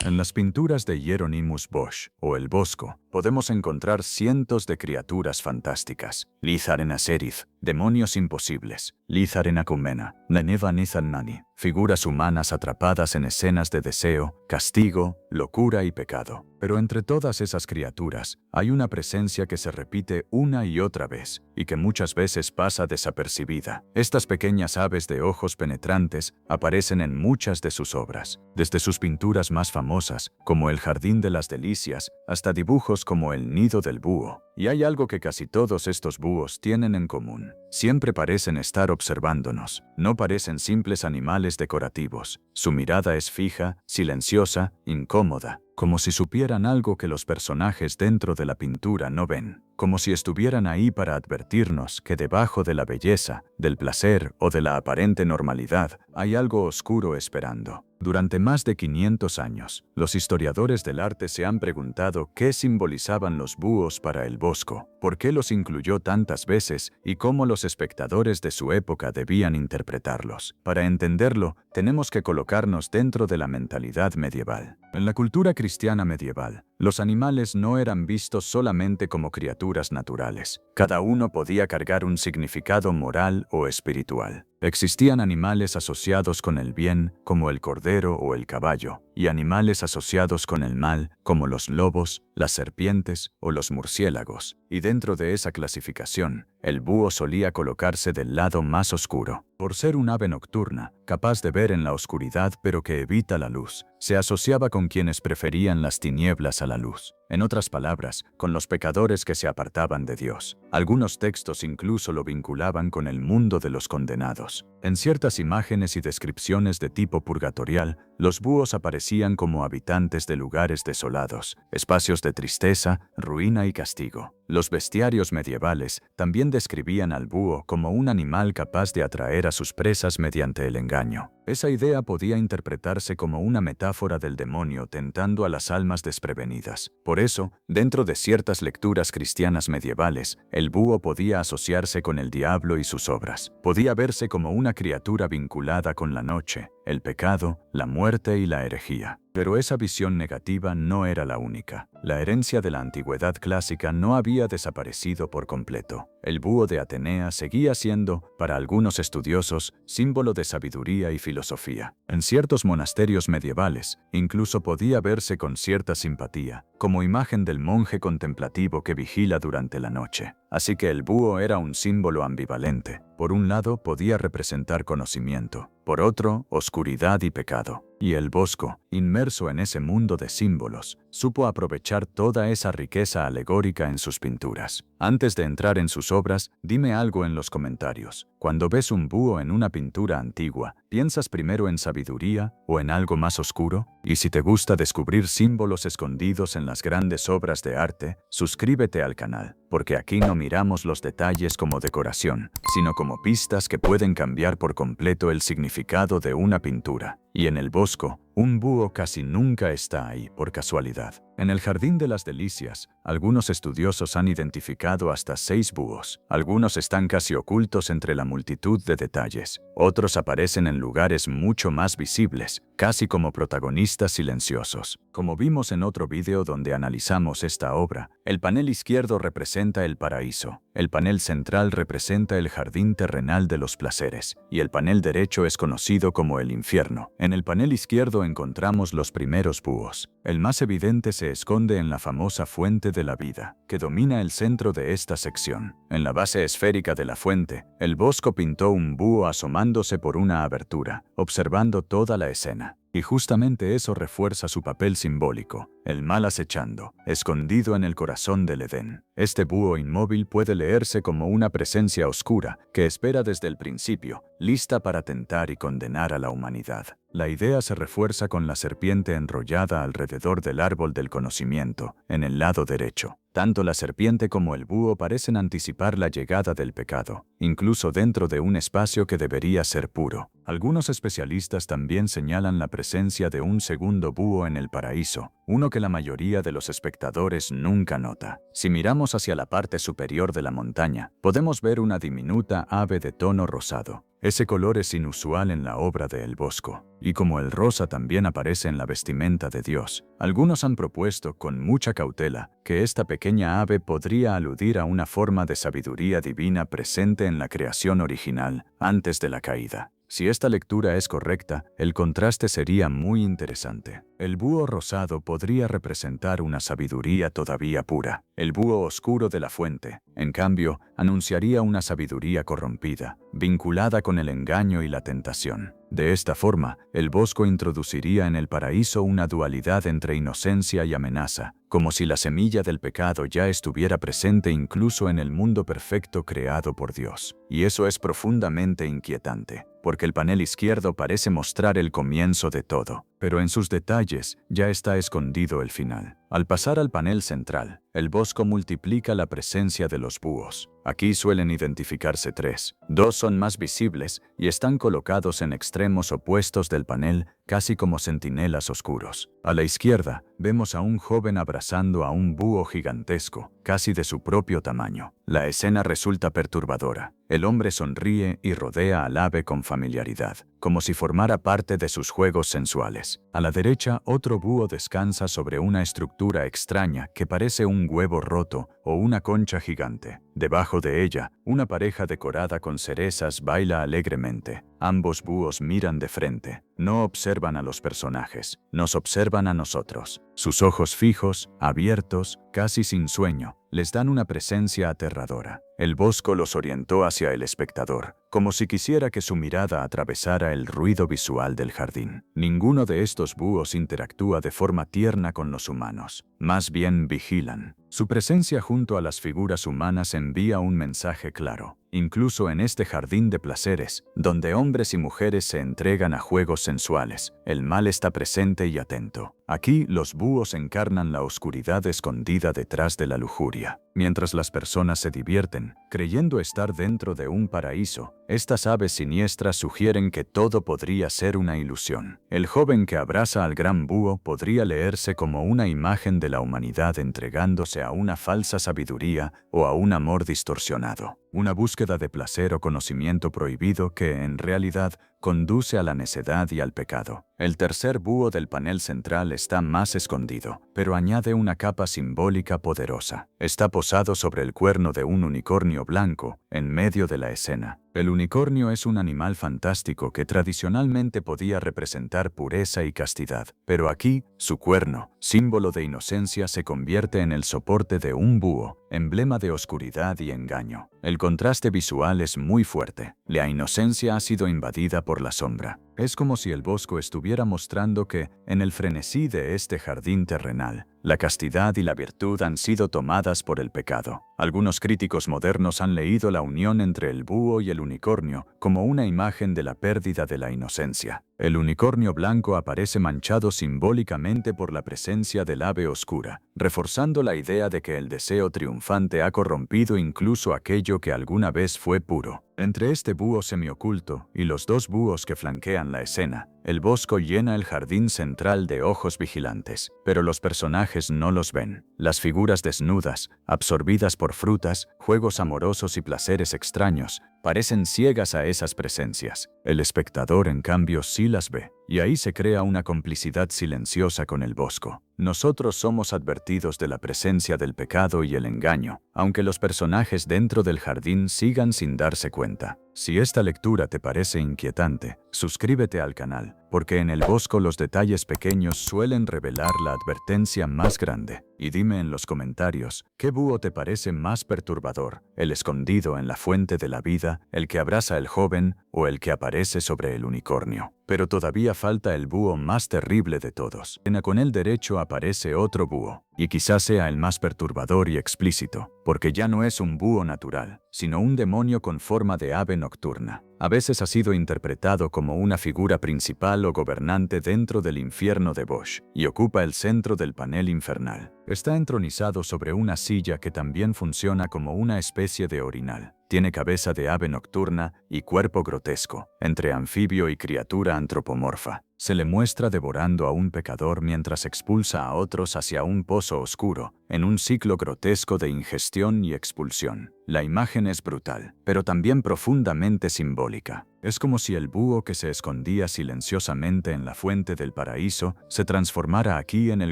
En las pinturas de Hieronymus Bosch, o El Bosco, podemos encontrar cientos de criaturas fantásticas. Lizaren Serif, demonios imposibles. Lizaren Akumena, Neneva Nizannani, figuras humanas atrapadas en escenas de deseo, castigo, locura y pecado. Pero entre todas esas criaturas, hay una presencia que se repite una y otra vez, y que muchas veces pasa desapercibida. Estas pequeñas aves de ojos penetrantes aparecen en muchas de sus obras, desde sus pinturas más famosas, como El Jardín de las Delicias, hasta dibujos como El Nido del Búho. Y hay algo que casi todos estos búhos tienen en común. Siempre parecen estar observándonos. No parecen simples animales decorativos. Su mirada es fija, silenciosa, incómoda, como si supieran algo que los personajes dentro de la pintura no ven. Como si estuvieran ahí para advertirnos que debajo de la belleza, del placer o de la aparente normalidad hay algo oscuro esperando. Durante más de 500 años, los historiadores del arte se han preguntado qué simbolizaban los búhos para el Bosco, por qué los incluyó tantas veces y cómo los espectadores de su época debían interpretarlos. Para entenderlo, tenemos que colocarnos dentro de la mentalidad medieval. En la cultura cristiana medieval, los animales no eran vistos solamente como criaturas naturales. Cada uno podía cargar un significado moral o espiritual. Existían animales asociados con el bien, como el cordero o el caballo, y animales asociados con el mal, como los lobos, las serpientes o los murciélagos. Y dentro de esa clasificación, el búho solía colocarse del lado más oscuro. Por ser un ave nocturna, capaz de ver en la oscuridad pero que evita la luz, se asociaba con quienes preferían las tinieblas a la luz. En otras palabras, con los pecadores que se apartaban de Dios. Algunos textos incluso lo vinculaban con el mundo de los condenados. En ciertas imágenes y descripciones de tipo purgatorial, los búhos aparecían como habitantes de lugares desolados, espacios de tristeza, ruina y castigo. Los bestiarios medievales también describían al búho como un animal capaz de atraer a sus presas mediante el engaño. Esa idea podía interpretarse como una metáfora del demonio tentando a las almas desprevenidas. Por eso, dentro de ciertas lecturas cristianas medievales, el búho podía asociarse con el diablo y sus obras. Podía verse como una criatura vinculada con la noche, el pecado, la muerte y la herejía. Pero esa visión negativa no era la única. La herencia de la antigüedad clásica no había desaparecido por completo. El búho de Atenea seguía siendo, para algunos estudiosos, símbolo de sabiduría y filosofía. En ciertos monasterios medievales, incluso podía verse con cierta simpatía, como imagen del monje contemplativo que vigila durante la noche. Así que el búho era un símbolo ambivalente. Por un lado, podía representar conocimiento, por otro, oscuridad y pecado. Y el Bosco, inmerso en ese mundo de símbolos, supo aprovechar toda esa riqueza alegórica en sus pinturas. Antes de entrar en sus obras, dime algo en los comentarios. Cuando ves un búho en una pintura antigua, ¿piensas primero en sabiduría o en algo más oscuro? Y si te gusta descubrir símbolos escondidos en las grandes obras de arte, suscríbete al canal, porque aquí no miramos los detalles como decoración, sino como pistas que pueden cambiar por completo el significado de una pintura. Y en el Bosco, un búho casi nunca está ahí por casualidad. En el Jardín de las Delicias, algunos estudiosos han identificado hasta 6 búhos. Algunos están casi ocultos entre la multitud de detalles. Otros aparecen en lugares mucho más visibles, casi como protagonistas silenciosos. Como vimos en otro video donde analizamos esta obra, el panel izquierdo representa el paraíso, el panel central representa el jardín terrenal de los placeres, y el panel derecho es conocido como el infierno. En el panel izquierdo encontramos los primeros búhos. El más evidente se esconde en la famosa fuente de la vida, que domina el centro de esta sección. En la base esférica de la fuente, el Bosco pintó un búho asomándose por una abertura, observando toda la escena. Y justamente eso refuerza su papel simbólico, el mal acechando, escondido en el corazón del Edén. Este búho inmóvil puede leerse como una presencia oscura que espera desde el principio, lista para tentar y condenar a la humanidad. La idea se refuerza con la serpiente enrollada alrededor del árbol del conocimiento, en el lado derecho. Tanto la serpiente como el búho parecen anticipar la llegada del pecado, incluso dentro de un espacio que debería ser puro. Algunos especialistas también señalan la presencia de un segundo búho en el paraíso, uno que la mayoría de los espectadores nunca nota. Si miramos hacia la parte superior de la montaña, podemos ver una diminuta ave de tono rosado. Ese color es inusual en la obra de El Bosco, y como el rosa también aparece en la vestimenta de Dios, algunos han propuesto con mucha cautela que esta pequeña ave podría aludir a una forma de sabiduría divina presente en la creación original antes de la caída. Si esta lectura es correcta, el contraste sería muy interesante. El búho rosado podría representar una sabiduría todavía pura. El búho oscuro de la fuente, en cambio, anunciaría una sabiduría corrompida, vinculada con el engaño y la tentación. De esta forma, El Bosco introduciría en el paraíso una dualidad entre inocencia y amenaza, como si la semilla del pecado ya estuviera presente incluso en el mundo perfecto creado por Dios. Y eso es profundamente inquietante, porque el panel izquierdo parece mostrar el comienzo de todo, pero en sus detalles ya está escondido el final. Al pasar al panel central, El Bosco multiplica la presencia de los búhos. Aquí suelen identificarse tres. Dos son más visibles y están colocados en extremos opuestos del panel, casi como centinelas oscuros. A la izquierda, vemos a un joven abrazando a un búho gigantesco, casi de su propio tamaño. La escena resulta perturbadora. El hombre sonríe y rodea al ave con familiaridad, como si formara parte de sus juegos sensuales. A la derecha, otro búho descansa sobre una estructura extraña que parece un huevo roto o una concha gigante. Debajo de ella, una pareja decorada con cerezas baila alegremente. Ambos búhos miran de frente. No observan a los personajes, nos observan a nosotros. Sus ojos fijos, abiertos, casi sin sueño, les dan una presencia aterradora. El Bosco los orientó hacia el espectador, como si quisiera que su mirada atravesara el ruido visual del jardín. Ninguno de estos búhos interactúa de forma tierna con los humanos, más bien vigilan. Su presencia junto a las figuras humanas envía un mensaje claro. Incluso en este jardín de placeres, donde hombres y mujeres se entregan a juegos sensuales, el mal está presente y atento. Aquí, los búhos encarnan la oscuridad escondida detrás de la lujuria. Mientras las personas se divierten, creyendo estar dentro de un paraíso, estas aves siniestras sugieren que todo podría ser una ilusión. El joven que abraza al gran búho podría leerse como una imagen de la humanidad entregándose a una falsa sabiduría o a un amor distorsionado. Una búsqueda de placer o conocimiento prohibido que, en realidad, conduce a la necedad y al pecado. El tercer búho del panel central está más escondido, pero añade una capa simbólica poderosa. Está posado sobre el cuerno de un unicornio blanco, en medio de la escena. El unicornio es un animal fantástico que tradicionalmente podía representar pureza y castidad, pero aquí, su cuerno, símbolo de inocencia, se convierte en el soporte de un búho, emblema de oscuridad y engaño. El contraste visual es muy fuerte. La inocencia ha sido invadida por la sombra. Es como si el Bosco estuviera mostrando que, en el frenesí de este jardín terrenal, la castidad y la virtud han sido tomadas por el pecado. Algunos críticos modernos han leído la unión entre el búho y el unicornio como una imagen de la pérdida de la inocencia. El unicornio blanco aparece manchado simbólicamente por la presencia del ave oscura, reforzando la idea de que el deseo triunfante ha corrompido incluso aquello que alguna vez fue puro. Entre este búho semioculto y los dos búhos que flanquean la escena, el Bosco llena el jardín central de ojos vigilantes, pero los personajes no los ven. Las figuras desnudas, absorbidas por frutas, juegos amorosos y placeres extraños, parecen ciegas a esas presencias. El espectador, en cambio, sí las ve, y ahí se crea una complicidad silenciosa con el Bosco. Nosotros somos advertidos de la presencia del pecado y el engaño, aunque los personajes dentro del jardín sigan sin darse cuenta. Si esta lectura te parece inquietante, suscríbete al canal, porque en El Bosco los detalles pequeños suelen revelar la advertencia más grande. Y dime en los comentarios, ¿qué búho te parece más perturbador? ¿El escondido en la fuente de la vida, el que abraza al joven o el que aparece sobre el unicornio? Pero todavía falta el búho más terrible de todos. Con el derecho aparece otro búho, y quizás sea el más perturbador y explícito, porque ya no es un búho natural, sino un demonio con forma de ave nocturna. A veces ha sido interpretado como una figura principal o gobernante dentro del infierno de Bosch, y ocupa el centro del panel infernal. Está entronizado sobre una silla que también funciona como una especie de orinal. Tiene cabeza de ave nocturna y cuerpo grotesco, entre anfibio y criatura antropomorfa. Se le muestra devorando a un pecador mientras expulsa a otros hacia un pozo oscuro, en un ciclo grotesco de ingestión y expulsión. La imagen es brutal, pero también profundamente simbólica. Es como si el búho que se escondía silenciosamente en la fuente del paraíso se transformara aquí en el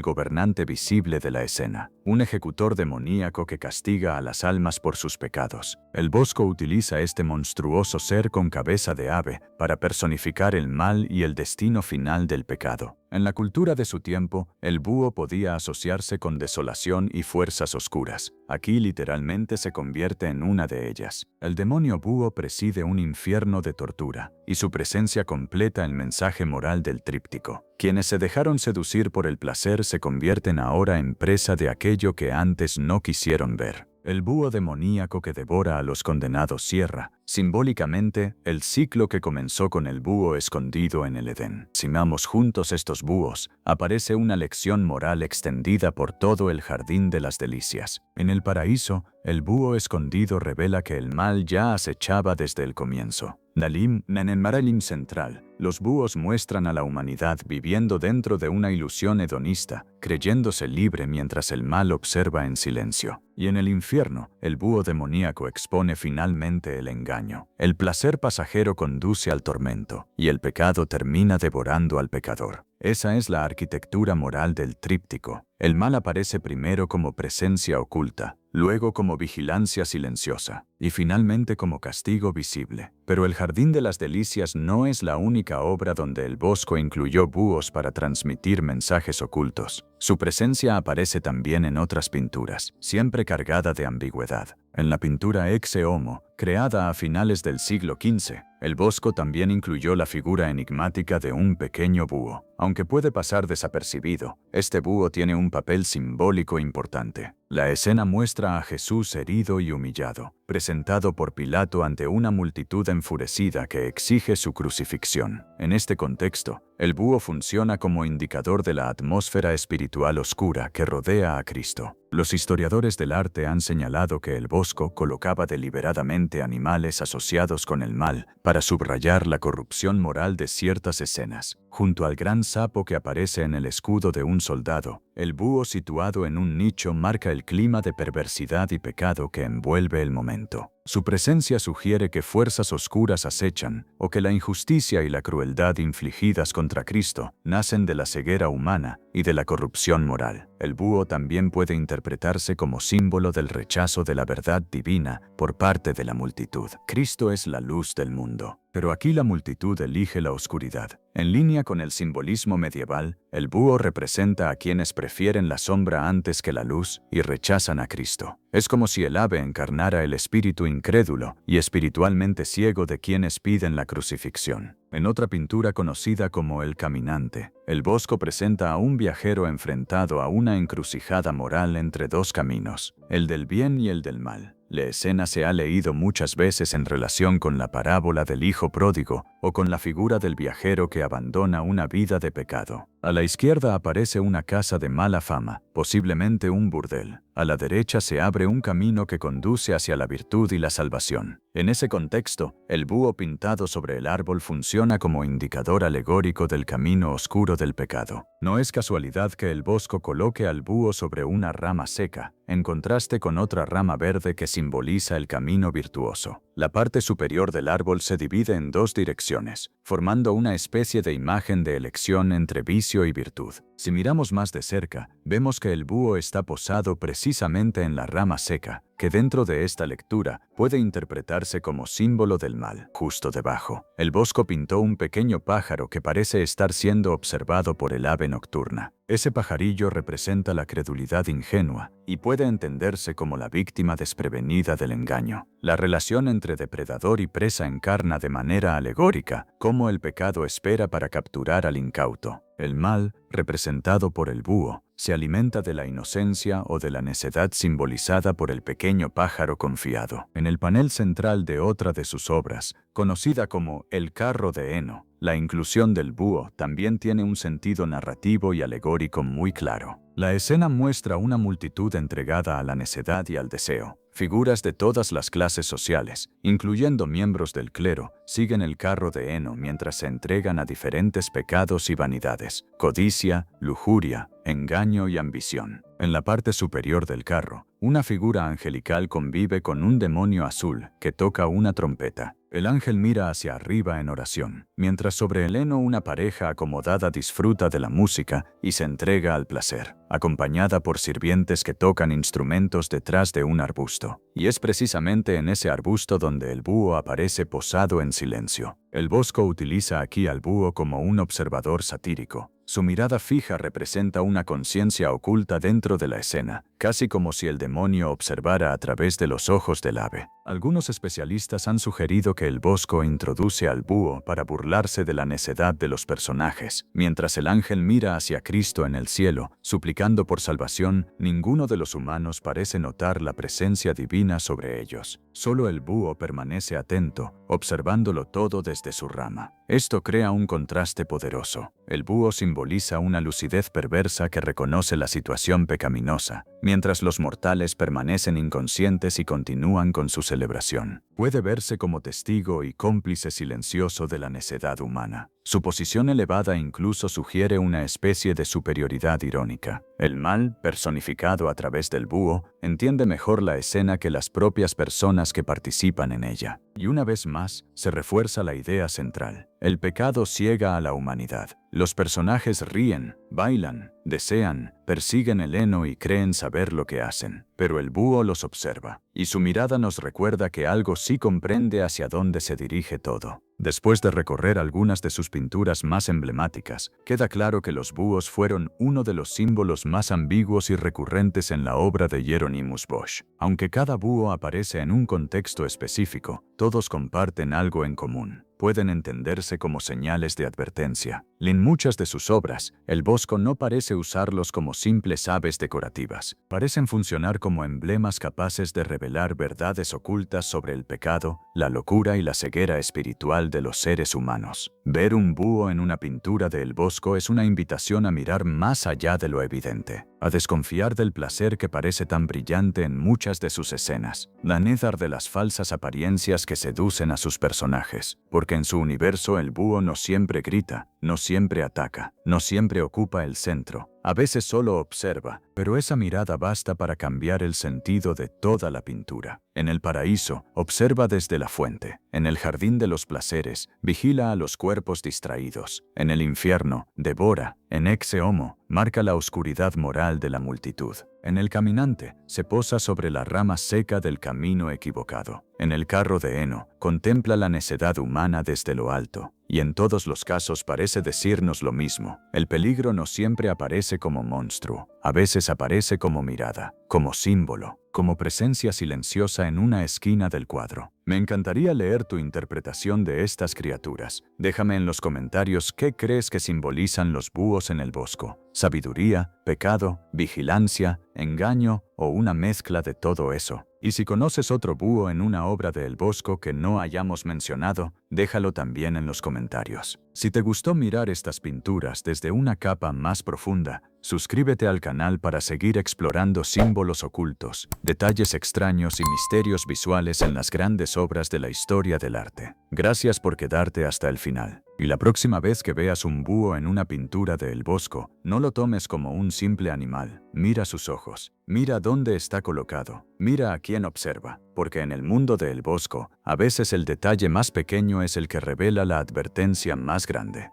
gobernante visible de la escena, un ejecutor demoníaco que castiga a las almas por sus pecados. El Bosco utiliza este monstruoso ser con cabeza de ave para personificar el mal y el destino final del pecado. En la cultura de su tiempo, el búho podía asociarse con desolación y fuerzas oscuras. Aquí literalmente se convierte en una de ellas. El demonio búho preside un infierno de tortura, y su presencia completa el mensaje moral del tríptico. Quienes se dejaron seducir por el placer se convierten ahora en presa de aquello que antes no quisieron ver. El búho demoníaco que devora a los condenados cierra, simbólicamente, el ciclo que comenzó con el búho escondido en el Edén. Si amamos juntos estos búhos, aparece una lección moral extendida por todo el jardín de las delicias. En el paraíso, el búho escondido revela que el mal ya acechaba desde el comienzo. Dalim, en el Maralim central, los búhos muestran a la humanidad viviendo dentro de una ilusión hedonista, creyéndose libre mientras el mal observa en silencio. Y en el infierno, el búho demoníaco expone finalmente el engaño. El placer pasajero conduce al tormento, y el pecado termina devorando al pecador. Esa es la arquitectura moral del tríptico. El mal aparece primero como presencia oculta, luego como vigilancia silenciosa, y finalmente como castigo visible. Pero el Jardín de las Delicias no es la única obra donde el Bosco incluyó búhos para transmitir mensajes ocultos. Su presencia aparece también en otras pinturas, siempre cargada de ambigüedad. En la pintura Ecce Homo, creada a finales del siglo XV, el Bosco también incluyó la figura enigmática de un pequeño búho. Aunque puede pasar desapercibido, este búho tiene un papel simbólico importante. La escena muestra a Jesús herido y humillado, presentado por Pilato ante una multitud enfurecida que exige su crucifixión. En este contexto, el búho funciona como indicador de la atmósfera espiritual oscura que rodea a Cristo. Los historiadores del arte han señalado que el Bosco colocaba deliberadamente animales asociados con el mal para subrayar la corrupción moral de ciertas escenas. Junto al gran sapo que aparece en el escudo de un soldado, el búho situado en un nicho marca el clima de perversidad y pecado que envuelve el momento. Su presencia sugiere que fuerzas oscuras acechan, o que la injusticia y la crueldad infligidas contra Cristo nacen de la ceguera humana y de la corrupción moral. El búho también puede interpretarse como símbolo del rechazo de la verdad divina por parte de la multitud. Cristo es la luz del mundo, pero aquí la multitud elige la oscuridad. En línea con el simbolismo medieval, el búho representa a quienes prefieren la sombra antes que la luz y rechazan a Cristo. Es como si el ave encarnara el espíritu incrédulo y espiritualmente ciego de quienes piden la crucifixión. En otra pintura conocida como El Caminante, el Bosco presenta a un viajero enfrentado a una encrucijada moral entre dos caminos, el del bien y el del mal. La escena se ha leído muchas veces en relación con la parábola del hijo pródigo o con la figura del viajero que abandona una vida de pecado. A la izquierda aparece una casa de mala fama, posiblemente un burdel. A la derecha se abre un camino que conduce hacia la virtud y la salvación. En ese contexto, el búho pintado sobre el árbol funciona como indicador alegórico del camino oscuro del pecado. No es casualidad que el Bosco coloque al búho sobre una rama seca, en contraste con otra rama verde que simboliza el camino virtuoso. La parte superior del árbol se divide en dos direcciones, formando una especie de imagen de elección entre vicio y virtud. Si miramos más de cerca, vemos que el búho está posado precisamente en la rama seca, que dentro de esta lectura puede interpretarse como símbolo del mal. Justo debajo, el Bosco pintó un pequeño pájaro que parece estar siendo observado por el ave nocturna. Ese pajarillo representa la credulidad ingenua y puede entenderse como la víctima desprevenida del engaño. La relación entre depredador y presa encarna de manera alegórica cómo el pecado espera para capturar al incauto. El mal, representado por el búho, se alimenta de la inocencia o de la necedad simbolizada por el pequeño pájaro confiado. En el panel central de otra de sus obras, conocida como El carro de heno, La inclusión del búho también tiene un sentido narrativo y alegórico muy claro. La escena muestra una multitud entregada a la necedad y al deseo. Figuras de todas las clases sociales, incluyendo miembros del clero, siguen el carro de heno mientras se entregan a diferentes pecados y vanidades, codicia, lujuria, engaño y ambición. En la parte superior del carro, una figura angelical convive con un demonio azul que toca una trompeta. El ángel mira hacia arriba en oración, mientras sobre el heno una pareja acomodada disfruta de la música y se entrega al placer, acompañada por sirvientes que tocan instrumentos detrás de un arbusto. Y es precisamente en ese arbusto donde el búho aparece posado en silencio. El Bosco utiliza aquí al búho como un observador satírico. Su mirada fija representa una conciencia oculta dentro de la escena, casi como si el demonio observara a través de los ojos del ave. Algunos especialistas han sugerido que el Bosco introduce al búho para burlarse de la necedad de los personajes. Mientras el ángel mira hacia Cristo en el cielo, suplicando por salvación, ninguno de los humanos parece notar la presencia divina sobre ellos. Solo el búho permanece atento, observándolo todo desde su rama. Esto crea un contraste poderoso. El búho simboliza una lucidez perversa que reconoce la situación pecaminosa, mientras los mortales permanecen inconscientes y continúan con su celebración. Puede verse como testigo y cómplice silencioso de la necedad humana. Su posición elevada incluso sugiere una especie de superioridad irónica. El mal, personificado a través del búho, entiende mejor la escena que las propias personas que participan en ella. Y una vez más, se refuerza la idea central. El pecado ciega a la humanidad. Los personajes ríen, bailan, desean, persiguen el heno y creen saber lo que hacen. Pero el búho los observa, y su mirada nos recuerda que algo sí comprende hacia dónde se dirige todo. Después de recorrer algunas de sus pinturas más emblemáticas, queda claro que los búhos fueron uno de los símbolos más ambiguos y recurrentes en la obra de Hieronymus Bosch. Aunque cada búho aparece en un contexto específico, todos comparten algo en común. Pueden entenderse como señales de advertencia. En muchas de sus obras, el Bosco no parece usarlos como simples aves decorativas. Parecen funcionar como emblemas capaces de revelar verdades ocultas sobre el pecado, la locura y la ceguera espiritual de los seres humanos. Ver un búho en una pintura de El Bosco es una invitación a mirar más allá de lo evidente, a desconfiar del placer que parece tan brillante en muchas de sus escenas, la nédar de las falsas apariencias que seducen a sus personajes, porque en su universo el búho no siempre grita, no siempre ataca, no siempre ocupa el centro, a veces solo observa, pero esa mirada basta para cambiar el sentido de toda la pintura. En el paraíso, observa desde la fuente. En el jardín de los placeres, vigila a los cuerpos distraídos. En el infierno, devora. En Exe Homo, marca la oscuridad moral de la multitud. En el caminante, se posa sobre la rama seca del camino equivocado. En el carro de heno, contempla la necedad humana desde lo alto. Y en todos los casos parece decirnos lo mismo. El peligro no siempre aparece como monstruo. A veces aparece como mirada, como símbolo, como presencia silenciosa en una esquina del cuadro. Me encantaría leer tu interpretación de estas criaturas. Déjame en los comentarios qué crees que simbolizan los búhos en el Bosco. ¿Sabiduría, pecado, vigilancia, engaño o una mezcla de todo eso? Y si conoces otro búho en una obra de El Bosco que no hayamos mencionado, déjalo también en los comentarios. Si te gustó mirar estas pinturas desde una capa más profunda, suscríbete al canal para seguir explorando símbolos ocultos, detalles extraños y misterios visuales en las grandes obras de la historia del arte. Gracias por quedarte hasta el final. Y la próxima vez que veas un búho en una pintura de El Bosco, no lo tomes como un simple animal. Mira sus ojos, mira dónde está colocado, mira a quién observa, porque en el mundo de El Bosco, a veces el detalle más pequeño es el que revela la advertencia más grande.